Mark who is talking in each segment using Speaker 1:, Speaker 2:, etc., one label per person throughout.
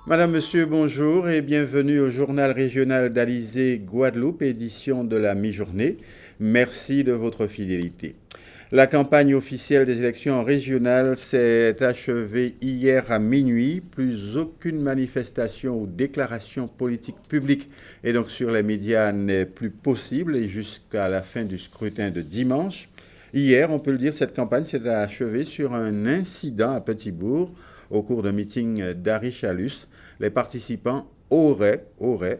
Speaker 1: Madame, Monsieur, bonjour et bienvenue au journal régional d'Alizé Guadeloupe, édition de la mi-journée. Merci de votre fidélité. La campagne officielle des élections régionales s'est achevée hier à minuit. Plus aucune manifestation ou déclaration politique publique et donc sur les médias n'est plus possible et jusqu'à la fin du scrutin de dimanche. Hier, on peut le dire, cette campagne s'est achevée sur un incident à Petit-Bourg. Au cours d'un meeting d'Harry Chalus, les participants auraient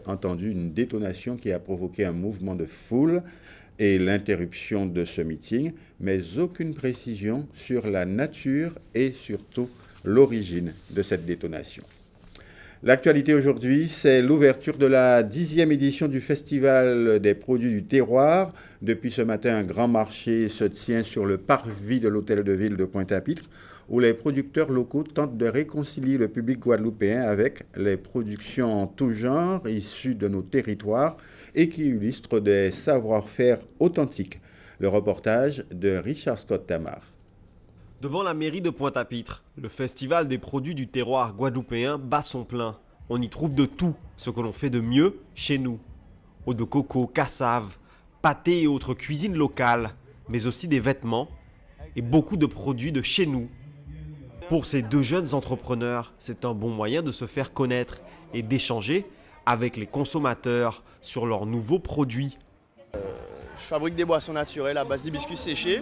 Speaker 1: entendu une détonation qui a provoqué un mouvement de foule et l'interruption de ce meeting, mais aucune précision sur la nature et surtout l'origine de cette détonation. L'actualité aujourd'hui, c'est l'ouverture de la 10e édition du Festival des produits du terroir. Depuis ce matin, un grand marché se tient sur le parvis de l'Hôtel de Ville de Pointe-à-Pitre, où les producteurs locaux tentent de réconcilier le public guadeloupéen avec les productions en tout genre issues de nos territoires et qui illustrent des savoir-faire authentiques. Le reportage de Richard Scott Tamar.
Speaker 2: Devant la mairie de Pointe-à-Pitre, le festival des produits du terroir guadeloupéen bat son plein. On y trouve de tout, ce que l'on fait de mieux chez nous. Eau de coco, cassave, pâté et autres cuisines locales, mais aussi des vêtements et beaucoup de produits de chez nous. Pour ces deux jeunes entrepreneurs, c'est un bon moyen de se faire connaître et d'échanger avec les consommateurs sur leurs nouveaux produits.
Speaker 3: Je fabrique des boissons naturelles à base d'hibiscus séchés.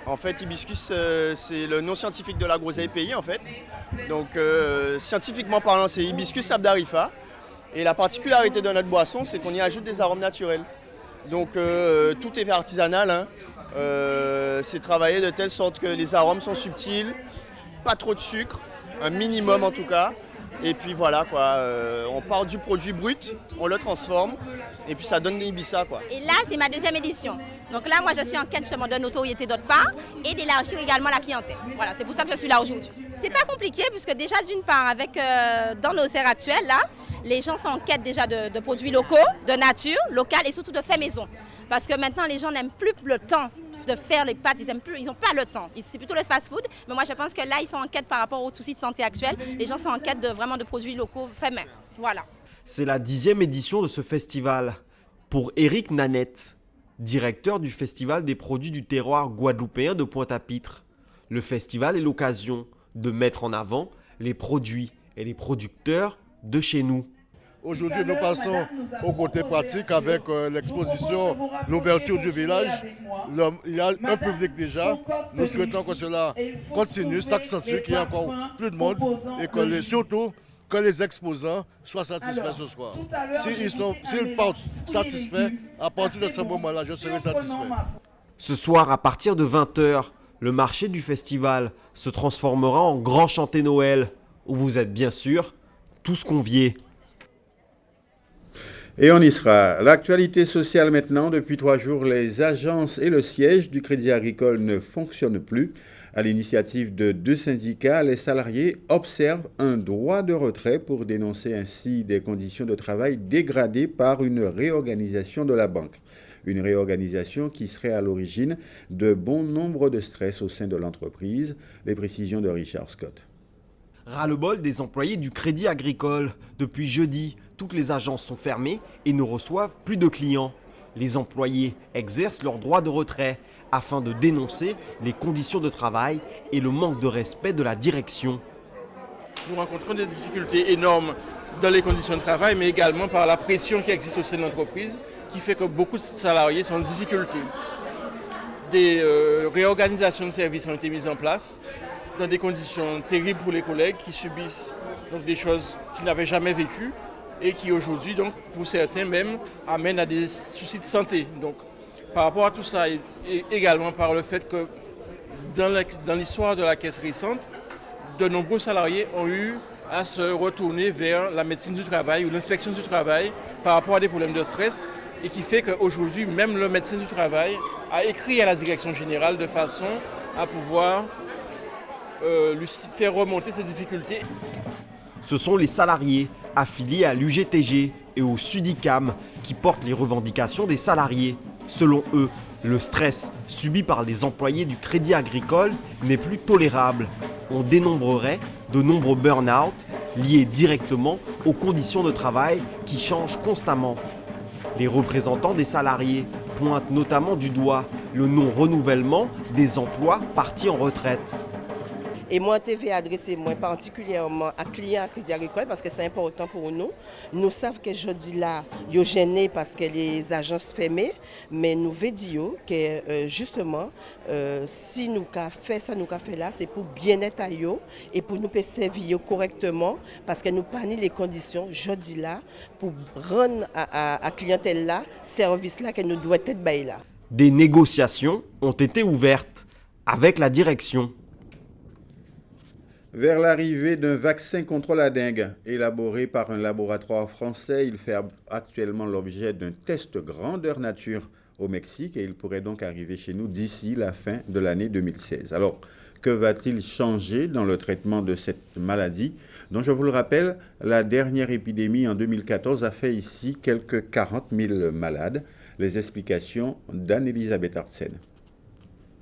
Speaker 3: En fait, hibiscus, c'est le nom scientifique de la groseille pays en fait. Donc, scientifiquement parlant, c'est hibiscus sabdarifa. Et la particularité de notre boisson, c'est qu'on y ajoute des arômes naturels. Donc, tout est fait artisanal. Hein. C'est travaillé de telle sorte que les arômes sont subtils, pas trop de sucre, un minimum en tout cas. Et puis voilà quoi, on part du produit brut, on le transforme et puis ça donne des Ibiza quoi.
Speaker 4: Et là c'est ma deuxième édition. Donc là moi je suis en quête justement de notoriété d'autre part et d'élargir également la clientèle. Voilà, c'est pour ça que je suis là aujourd'hui. C'est pas compliqué puisque déjà d'une part avec dans nos serres actuelles là, les gens sont en quête déjà de produits locaux, de nature, locale et surtout de fait maison. Parce que maintenant les gens n'aiment plus le temps de faire les pâtes, ils n'ont pas le temps. C'est plutôt le fast-food, mais moi je pense que là ils sont en quête par rapport aux soucis de santé actuels. Les gens sont en quête vraiment de produits locaux faits main. Voilà.
Speaker 2: C'est la 10e édition de ce festival. Pour Éric Nanette, directeur du Festival des produits du terroir guadeloupéen de Pointe-à-Pitre, le festival est l'occasion de mettre en avant les produits et les producteurs de chez nous.
Speaker 5: Aujourd'hui, nous passons au côté pratique avec l'exposition, l'ouverture du village. Il y a un public déjà. Nous souhaitons que cela continue, s'accentue, qu'il y ait encore plus de monde et que surtout que les exposants soient satisfaits ce soir. S'ils partent satisfaits, à partir de ce moment-là, je serai satisfait.
Speaker 2: Ce soir, à partir de 20h, le marché du festival se transformera en grand chanté Noël, où vous êtes bien sûr tous conviés.
Speaker 1: Et on y sera. L'actualité sociale maintenant. Depuis 3 jours, les agences et le siège du Crédit Agricole ne fonctionnent plus. À l'initiative de 2 syndicats, les salariés observent un droit de retrait pour dénoncer ainsi des conditions de travail dégradées par une réorganisation de la banque. Une réorganisation qui serait à l'origine de bon nombre de stress au sein de l'entreprise. Les précisions de Richard Scott.
Speaker 2: Ras-le-bol des employés du Crédit Agricole. Depuis jeudi, toutes les agences sont fermées et ne reçoivent plus de clients. Les employés exercent leur droit de retrait afin de dénoncer les conditions de travail et le manque de respect de la direction.
Speaker 6: Nous rencontrons des difficultés énormes dans les conditions de travail, mais également par la pression qui existe au sein de l'entreprise, qui fait que beaucoup de salariés sont en difficulté. Des réorganisations de services ont été mises en place dans des conditions terribles pour les collègues qui subissent donc, des choses qu'ils n'avaient jamais vécues et qui aujourd'hui, donc, pour certains même, amènent à des soucis de santé. Donc, par rapport à tout ça, et également par le fait que dans l'histoire de la caisse récente, de nombreux salariés ont eu à se retourner vers la médecine du travail ou l'inspection du travail par rapport à des problèmes de stress et qui fait qu'aujourd'hui, même le médecin du travail a écrit à la direction générale de façon à pouvoir lui faire remonter ses difficultés.
Speaker 2: Ce sont les salariés affiliés à l'UGTG et au Sudicam qui portent les revendications des salariés. Selon eux, le stress subi par les employés du Crédit Agricole n'est plus tolérable. On dénombrerait de nombreux burn-out liée directement aux conditions de travail qui changent constamment. Les représentants des salariés pointent notamment du doigt le non-renouvellement des emplois partis en retraite.
Speaker 7: Et moi, je vais adresser moi particulièrement à clients à Crédit Agricole parce que c'est important pour nous. Nous savons que jeudi là, ils sont gênés parce que les agences fermées, mais nous veut dire que justement, si nous avons fait ça, nous avons fait là, c'est pour bien-être à eux et pour nous servir correctement parce que nous pas les conditions jeudi là pour rendre à clientèle là, service là que nous devons être bail là.
Speaker 2: Des négociations ont été ouvertes avec la direction.
Speaker 1: Vers l'arrivée d'un vaccin contre la dengue, élaboré par un laboratoire français, il fait actuellement l'objet d'un test grandeur nature au Mexique et il pourrait donc arriver chez nous d'ici la fin de l'année 2016. Alors, que va-t-il changer dans le traitement de cette maladie dont, je vous le rappelle, la dernière épidémie en 2014 a fait ici quelques 40 000 malades. Les explications d'Anne-Elisabeth Artsen.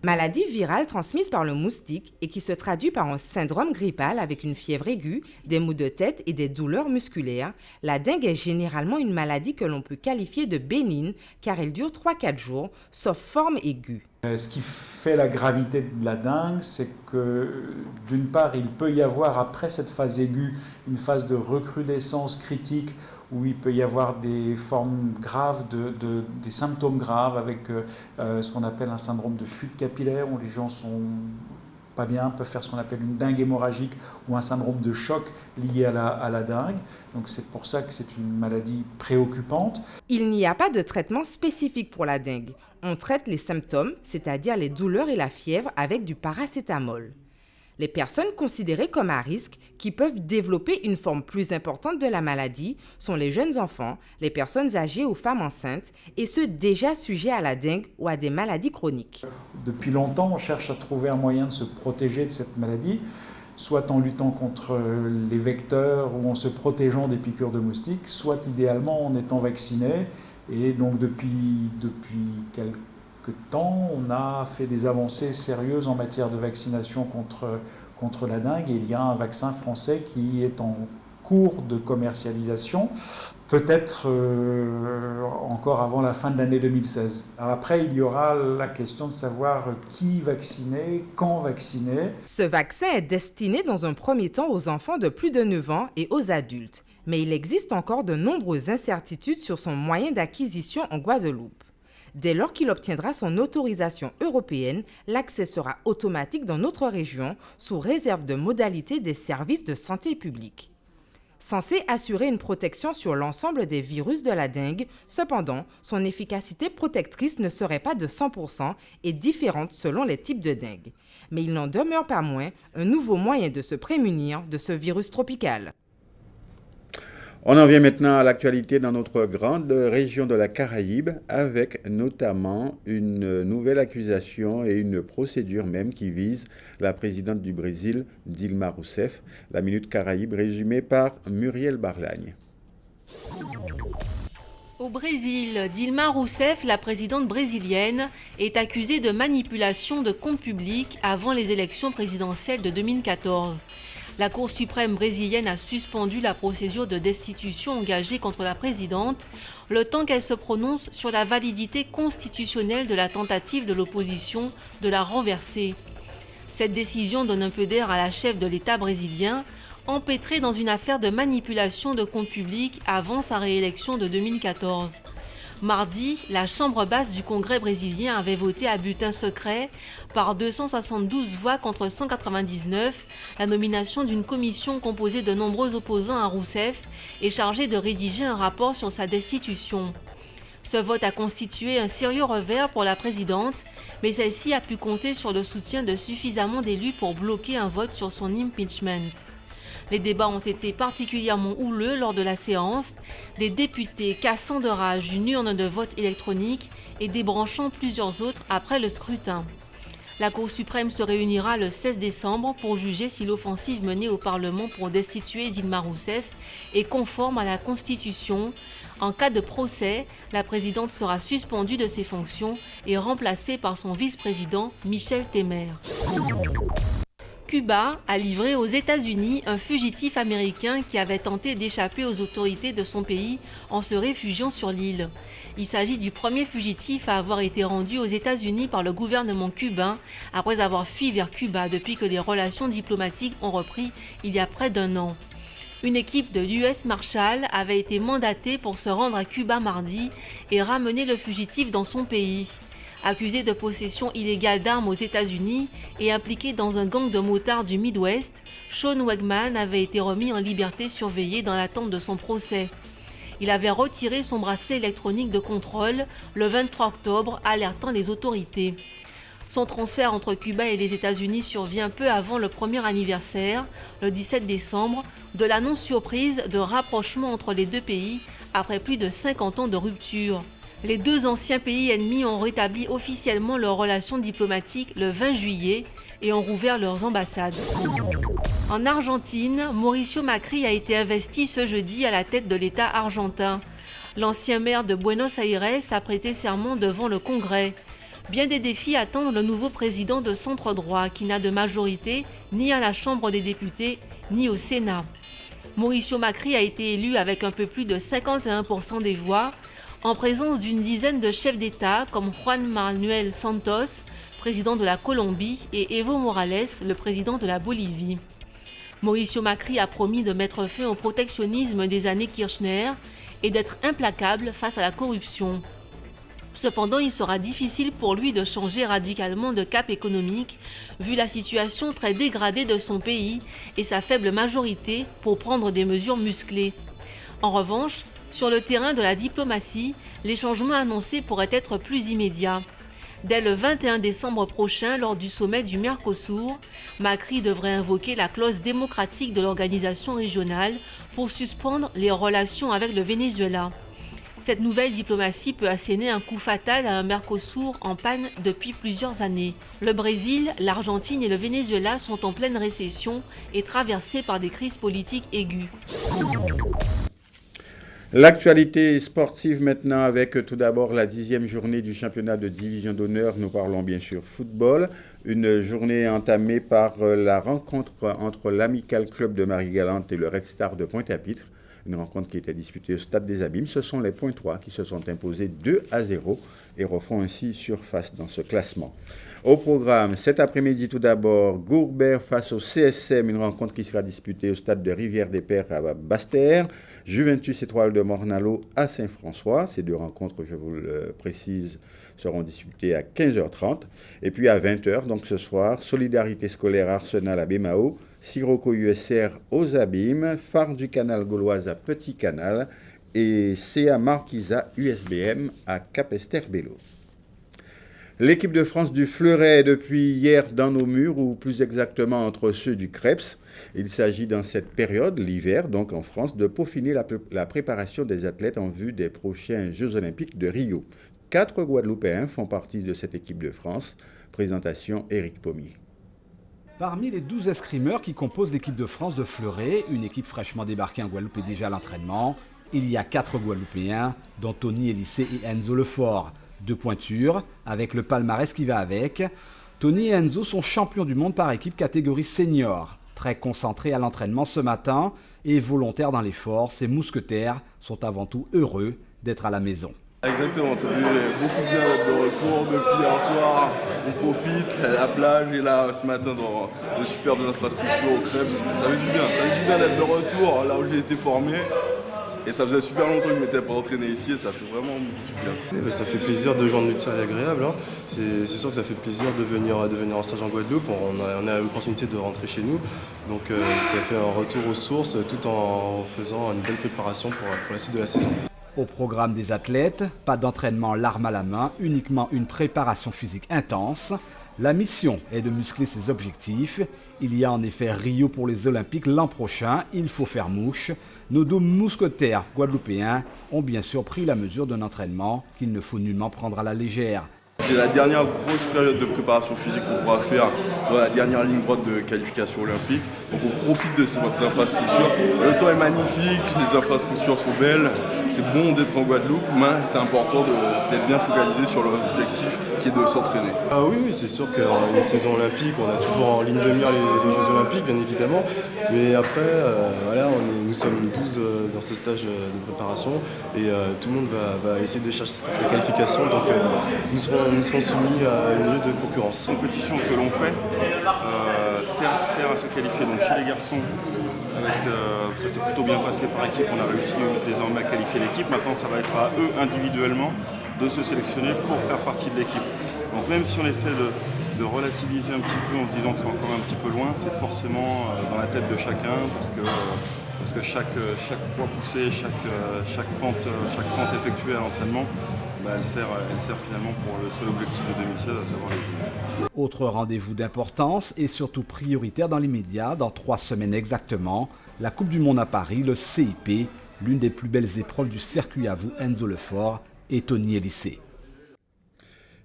Speaker 8: Maladie virale transmise par le moustique et qui se traduit par un syndrome grippal avec une fièvre aiguë, des maux de tête et des douleurs musculaires, la dengue est généralement une maladie que l'on peut qualifier de bénigne car elle dure 3-4 jours, sauf forme aiguë.
Speaker 9: Ce qui fait la gravité de la dengue, c'est que d'une part, il peut y avoir après cette phase aiguë une phase de recrudescence critique où il peut y avoir des formes graves, des symptômes graves avec ce qu'on appelle un syndrome de fuite capillaire où les gens sont pas bien, peuvent faire ce qu'on appelle une dengue hémorragique ou un syndrome de choc lié à la dengue. Donc c'est pour ça que c'est une maladie préoccupante.
Speaker 8: Il n'y a pas de traitement spécifique pour la dengue. On traite les symptômes, c'est-à-dire les douleurs et la fièvre, avec du paracétamol. Les personnes considérées comme à risque, qui peuvent développer une forme plus importante de la maladie, sont les jeunes enfants, les personnes âgées ou femmes enceintes, et ceux déjà sujets à la dengue ou à des maladies chroniques.
Speaker 9: Depuis longtemps, on cherche à trouver un moyen de se protéger de cette maladie, soit en luttant contre les vecteurs ou en se protégeant des piqûres de moustiques, soit idéalement en étant vacciné. Et donc depuis quelques temps, on a fait des avancées sérieuses en matière de vaccination contre la dengue. Et il y a un vaccin français qui est en cours de commercialisation, peut-être encore avant la fin de l'année 2016. Alors après, il y aura la question de savoir qui vacciner, quand vacciner.
Speaker 8: Ce vaccin est destiné dans un premier temps aux enfants de plus de 9 ans et aux adultes. Mais il existe encore de nombreuses incertitudes sur son moyen d'acquisition en Guadeloupe. Dès lors qu'il obtiendra son autorisation européenne, l'accès sera automatique dans notre région sous réserve de modalités des services de santé publique. Censé assurer une protection sur l'ensemble des virus de la dengue, cependant, son efficacité protectrice ne serait pas de 100% et différente selon les types de dengue. Mais il n'en demeure pas moins un nouveau moyen de se prémunir de ce virus tropical.
Speaker 1: On en vient maintenant à l'actualité dans notre grande région de la Caraïbe, avec notamment une nouvelle accusation et une procédure même qui vise la présidente du Brésil, Dilma Rousseff. La Minute Caraïbe résumée par Muriel Barlagne.
Speaker 10: Au Brésil, Dilma Rousseff, la présidente brésilienne, est accusée de manipulation de comptes publics avant les élections présidentielles de 2014. La Cour suprême brésilienne a suspendu la procédure de destitution engagée contre la présidente, le temps qu'elle se prononce sur la validité constitutionnelle de la tentative de l'opposition de la renverser. Cette décision donne un peu d'air à la chef de l'État brésilien, empêtrée dans une affaire de manipulation de comptes publics avant sa réélection de 2014. Mardi, la Chambre basse du Congrès brésilien avait voté à bulletin secret, par 272 voix contre 199, la nomination d'une commission composée de nombreux opposants à Rousseff et chargée de rédiger un rapport sur sa destitution. Ce vote a constitué un sérieux revers pour la présidente, mais celle-ci a pu compter sur le soutien de suffisamment d'élus pour bloquer un vote sur son impeachment. Les débats ont été particulièrement houleux lors de la séance, des députés cassant de rage une urne de vote électronique et débranchant plusieurs autres après le scrutin. La Cour suprême se réunira le 16 décembre pour juger si l'offensive menée au Parlement pour destituer Dilma Rousseff est conforme à la Constitution. En cas de procès, la présidente sera suspendue de ses fonctions et remplacée par son vice-président Michel Temer. Cuba a livré aux États-Unis un fugitif américain qui avait tenté d'échapper aux autorités de son pays en se réfugiant sur l'île. Il s'agit du premier fugitif à avoir été rendu aux États-Unis par le gouvernement cubain après avoir fui vers Cuba depuis que les relations diplomatiques ont repris il y a près d'1 an. Une équipe de l'US Marshall avait été mandatée pour se rendre à Cuba mardi et ramener le fugitif dans son pays. Accusé de possession illégale d'armes aux États-Unis et impliqué dans un gang de motards du Midwest, Sean Wegman avait été remis en liberté surveillée dans l'attente de son procès. Il avait retiré son bracelet électronique de contrôle le 23 octobre, alertant les autorités. Son transfert entre Cuba et les États-Unis survient peu avant le premier anniversaire, le 17 décembre, de l'annonce surprise d'un rapprochement entre les deux pays après plus de 50 ans de rupture. Les deux anciens pays ennemis ont rétabli officiellement leurs relations diplomatiques le 20 juillet et ont rouvert leurs ambassades. En Argentine, Mauricio Macri a été investi ce jeudi à la tête de l'État argentin. L'ancien maire de Buenos Aires a prêté serment devant le Congrès. Bien des défis attendent le nouveau président de centre-droit qui n'a de majorité ni à la Chambre des députés ni au Sénat. Mauricio Macri a été élu avec un peu plus de 51% des voix, en présence d'une dizaine de chefs d'État comme Juan Manuel Santos, président de la Colombie, et Evo Morales, le président de la Bolivie. Mauricio Macri a promis de mettre fin au protectionnisme des années Kirchner et d'être implacable face à la corruption. Cependant, il sera difficile pour lui de changer radicalement de cap économique, vu la situation très dégradée de son pays et sa faible majorité pour prendre des mesures musclées. En revanche, sur le terrain de la diplomatie, les changements annoncés pourraient être plus immédiats. Dès le 21 décembre prochain, lors du sommet du Mercosur, Macri devrait invoquer la clause démocratique de l'organisation régionale pour suspendre les relations avec le Venezuela. Cette nouvelle diplomatie peut asséner un coup fatal à un Mercosur en panne depuis plusieurs années. Le Brésil, l'Argentine et le Venezuela sont en pleine récession et traversés par des crises politiques aiguës.
Speaker 1: L'actualité sportive maintenant avec tout d'abord la 10e journée du championnat de division d'honneur. Nous parlons bien sûr football. Une journée entamée par la rencontre entre l'Amical Club de Marie-Galante et le Red Star de Pointe-à-Pitre. Une rencontre qui était disputée au Stade des Abîmes. Ce sont les Pointois qui se sont imposés 2-0 et refont ainsi surface dans ce classement. Au programme, cet après-midi tout d'abord, Gourbert face au CSM, une rencontre qui sera disputée au stade de Rivière-des-Pères à Basse-Terre. Juventus Étoile de Mornalo à Saint-François. Ces deux rencontres, je vous le précise, seront disputées à 15h30. Et puis à 20h, donc ce soir, Solidarité scolaire Arsenal à Bémao, Sirocco USR aux Abîmes, Phare du Canal Gauloise à Petit Canal et CA Marquisa USBM à Capesterre-Bello. L'équipe de France du Fleuret est depuis hier dans nos murs, ou plus exactement entre ceux du Creps. Il s'agit dans cette période, l'hiver, donc en France, de peaufiner la préparation des athlètes en vue des prochains Jeux Olympiques de Rio. 4 Guadeloupéens font partie de cette équipe de France. Présentation Éric Pommier.
Speaker 11: Parmi les 12 escrimeurs qui composent l'équipe de France de Fleuret, une équipe fraîchement débarquée en Guadeloupe est déjà à l'entraînement, il y a 4 Guadeloupéens, dont Tony Elissé et Enzo Lefort. 2 pointures, avec le palmarès qui va avec. Tony et Enzo sont champions du monde par équipe catégorie senior. Très concentrés à l'entraînement ce matin et volontaires dans l'effort, ces mousquetaires sont avant tout heureux d'être à la maison.
Speaker 12: Exactement, ça fait beaucoup de bien d'être de retour depuis hier soir. On profite, la plage et là ce matin dans de superbes infrastructures au Crêpes. Ça fait du bien d'être de retour là où j'ai été formé. Et ça faisait super longtemps que je m'étais pas entraîné ici et ça fait vraiment du bien.
Speaker 13: Ça fait plaisir de joindre l'utile à l'agréable. Hein. C'est sûr que ça fait plaisir de venir en stage en Guadeloupe. On a l'opportunité de rentrer chez nous. Donc ça fait un retour aux sources tout en faisant une bonne préparation pour la suite de la saison.
Speaker 11: Au programme des athlètes, pas d'entraînement l'arme à la main, uniquement une préparation physique intense. La mission est de muscler ses objectifs. Il y a en effet Rio pour les Olympiques l'an prochain. Il faut faire mouche. Nos 2 mousquetaires guadeloupéens ont bien sûr pris la mesure d'un entraînement qu'il ne faut nullement prendre à la légère.
Speaker 12: C'est la dernière grosse période de préparation physique qu'on pourra faire dans la dernière ligne droite de qualification olympique. Donc on profite de ces infrastructures. Le temps est magnifique, les infrastructures sont belles. C'est bon d'être en Guadeloupe, mais c'est important d'être bien focalisé sur l'objectif qui est de s'entraîner.
Speaker 13: Oui, c'est sûr qu'en une saison olympique, on a toujours en ligne de mire les Jeux olympiques, bien évidemment. Mais après, voilà, nous sommes 12 dans ce stage de préparation et tout le monde va essayer de chercher ses qualifications. Donc nous serons soumis à une lutte de concurrence.
Speaker 14: La compétition que l'on fait sert à se qualifier. Donc chez les garçons, ça s'est plutôt bien passé par équipe, on a réussi désormais à qualifier l'équipe. Maintenant, ça va être à eux individuellement de se sélectionner pour faire partie de l'équipe. Donc même si on essaie de relativiser un petit peu en se disant que c'est encore un petit peu loin, c'est forcément dans la tête de chacun parce que chaque poids poussé, chaque fente effectuée à l'entraînement, elle sert finalement pour le seul objectif de 2016, à savoir les Jeux.
Speaker 11: Autre rendez-vous d'importance et surtout prioritaire dans l'immédiat, dans 3 semaines exactement, la Coupe du Monde à Paris, le CIP, l'une des plus belles épreuves du circuit à vous, Enzo Lefort et Tony Elissé.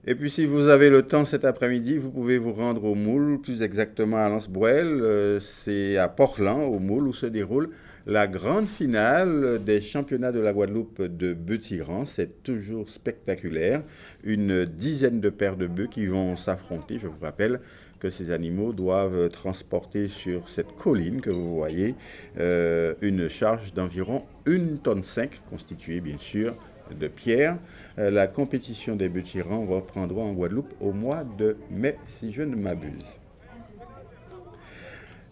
Speaker 1: Et puis si vous avez le temps cet après-midi, vous pouvez vous rendre au Moule, plus exactement à Lens-Brouel. C'est à Portland, au Moule, où se déroule la grande finale des championnats de la Guadeloupe de bœufs tigrants. C'est toujours spectaculaire. Une dizaine de paires de bœufs qui vont s'affronter. Je vous rappelle que ces animaux doivent transporter sur cette colline que vous voyez une charge d'environ 1,5 tonne, constituée bien sûr de pierre. La compétition des bœufs tirants reprendra en Guadeloupe au mois de mai, si je ne m'abuse.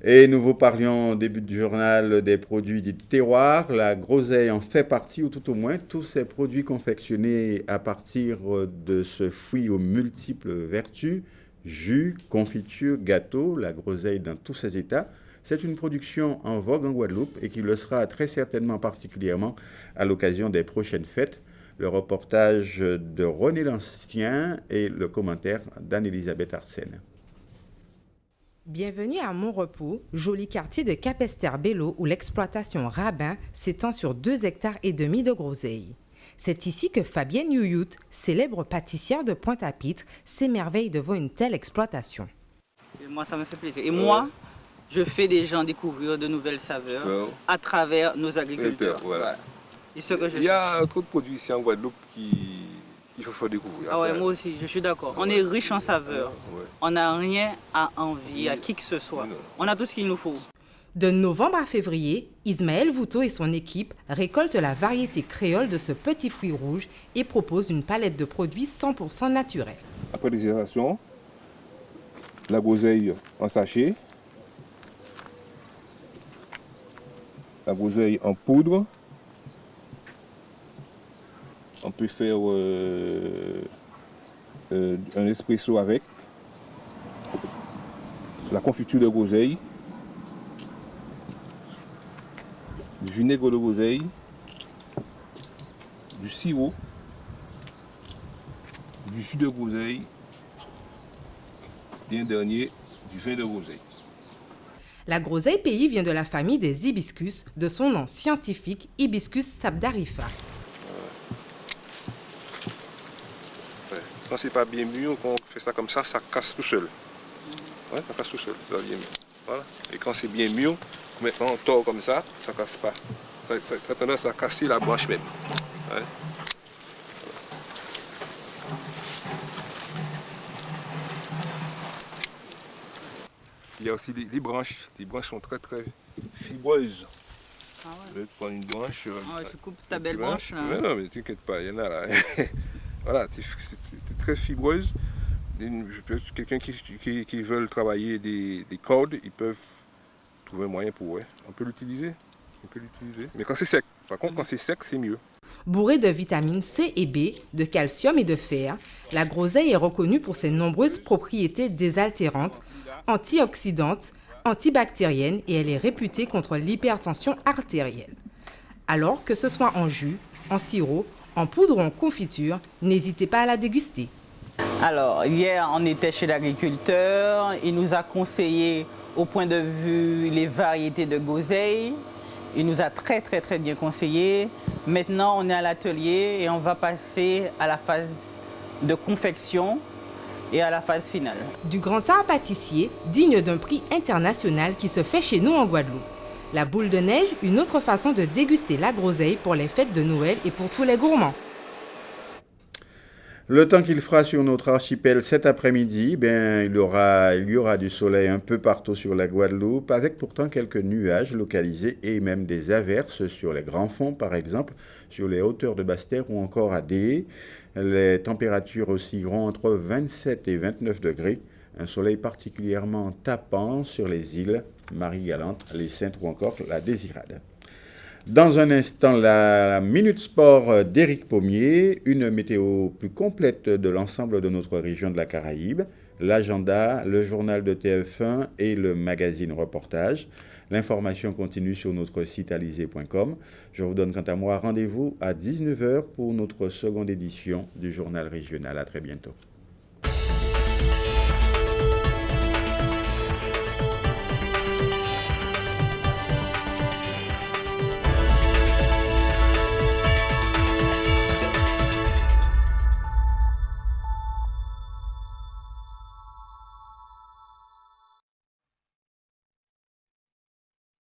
Speaker 1: Et nous vous parlions au début du journal des produits du terroir. La groseille en fait partie, ou tout au moins tous ces produits confectionnés à partir de ce fruit aux multiples vertus, jus, confiture, gâteau, la groseille dans tous ses états. C'est une production en vogue en Guadeloupe et qui le sera très certainement particulièrement à l'occasion des prochaines fêtes. Le reportage de René Lancien et le commentaire d'Anne-Elisabeth Arsène.
Speaker 8: Bienvenue à Montrepos, joli quartier de Capesterre-Bello où l'exploitation Rabin s'étend sur 2,5 hectares de groseilles. C'est ici que Fabienne Youyout, célèbre pâtissière de Pointe-à-Pitre, s'émerveille devant une telle exploitation.
Speaker 15: Et moi, ça me fait plaisir. Et moi, je fais des gens découvrir de nouvelles saveurs à travers nos agriculteurs.
Speaker 16: Voilà.
Speaker 15: Et ce que
Speaker 16: Il y a trop de produits ici en Guadeloupe qu'il faut faire découvrir.
Speaker 15: Ah ouais, moi aussi, je suis d'accord. On est riche en saveurs. On n'a rien à envier à qui que ce soit. On a tout ce qu'il nous faut.
Speaker 8: De novembre à février, Ismaël Vouto et son équipe récoltent la variété créole de ce petit fruit rouge et proposent une palette de produits 100% naturels.
Speaker 16: Après déshydratation, la groseille en sachet, la groseille en poudre. On peut faire un espresso avec, la confiture de groseille, du vinaigre de groseille, du sirop, du jus de groseille et un dernier, du vin de groseille.
Speaker 8: La groseille pays vient de la famille des hibiscus, de son nom scientifique Hibiscus sabdarifa.
Speaker 16: Quand c'est pas bien mûr, quand on fait ça comme ça casse tout seul. Ouais, ça casse tout seul, ça bien mûr. Voilà. Et quand c'est bien mûr, maintenant on tord comme ça casse pas. Ça a tendance à casser la branche même. Ouais. Il y a aussi des branches. Les branches sont très très fibreuses.
Speaker 15: Ah ouais.
Speaker 16: Je vais te prendre une branche.
Speaker 15: Ah ouais, tu coupes ta belle branche là.
Speaker 16: Ouais, non, mais t'inquiète pas, il y en a là. Voilà, c'est très fibreuse. Quelqu'un qui veut travailler des cordes, ils peuvent trouver un moyen pour. Ouais. On peut l'utiliser. Mais quand c'est sec. Par contre, quand c'est sec, c'est mieux.
Speaker 8: Bourrée de vitamines C et B, de calcium et de fer, la groseille est reconnue pour ses nombreuses propriétés désaltérantes, antioxydantes, antibactériennes et elle est réputée contre l'hypertension artérielle. Alors que ce soit en jus, en sirop, en poudre ou en confiture, n'hésitez pas à la déguster.
Speaker 15: Alors, hier, on était chez l'agriculteur. Il nous a conseillé, au point de vue, les variétés de groseille. Il nous a très bien conseillé. Maintenant, on est à l'atelier et on va passer à la phase de confection et à la phase finale.
Speaker 8: Du grand art pâtissier, digne d'un prix international qui se fait chez nous en Guadeloupe. La boule de neige, une autre façon de déguster la groseille pour les fêtes de Noël et pour tous les gourmands.
Speaker 1: Le temps qu'il fera sur notre archipel cet après-midi, il y aura du soleil un peu partout sur la Guadeloupe, avec pourtant quelques nuages localisés et même des averses sur les grands fonds, par exemple, sur les hauteurs de Basse-Terre ou encore à Dé. Les températures oscilleront entre 27 et 29 degrés. Un soleil particulièrement tapant sur les îles Marie-Galante, les Saintes ou encore la Désirade. Dans un instant, la Minute Sport d'Éric Pommier, une météo plus complète de l'ensemble de notre région de la Caraïbe, l'agenda, le journal de TF1 et le magazine Reportage. L'information continue sur notre site alizé.com. Je vous donne quant à moi rendez-vous à 19h pour notre seconde édition du journal régional. À très bientôt.